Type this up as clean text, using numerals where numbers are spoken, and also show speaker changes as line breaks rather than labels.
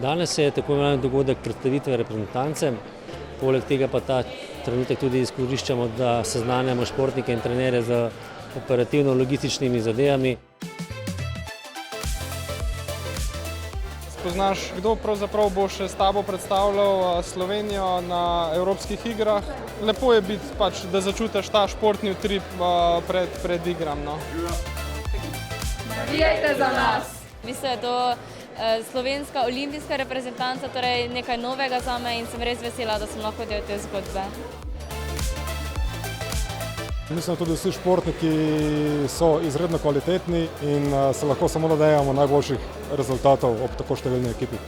Danes je tako imenovani dogodek predstavitve reprezentance, poleg tega pa ta trenutek tudi izkoriščamo, da seznanjamo športnike in trenerje z operativno-logističnimi zadevami.
Spoznaš, kdo pravzaprav bo še s tabo predstavljal Slovenijo na evropskih igrah. Lepo je biti, da začutiš ta športni utrip pred igram.
Navijajte za nas!
Mislim, da je to slovenska olimpijska reprezentanca, torej nekaj novega zame in sem res vesela, da sem lahko del te zgodbe.
Mislim, da tudi vsi športniki so izredno kvalitetni in se lahko samo nadejamo najboljših rezultatov ob tako številni ekipi.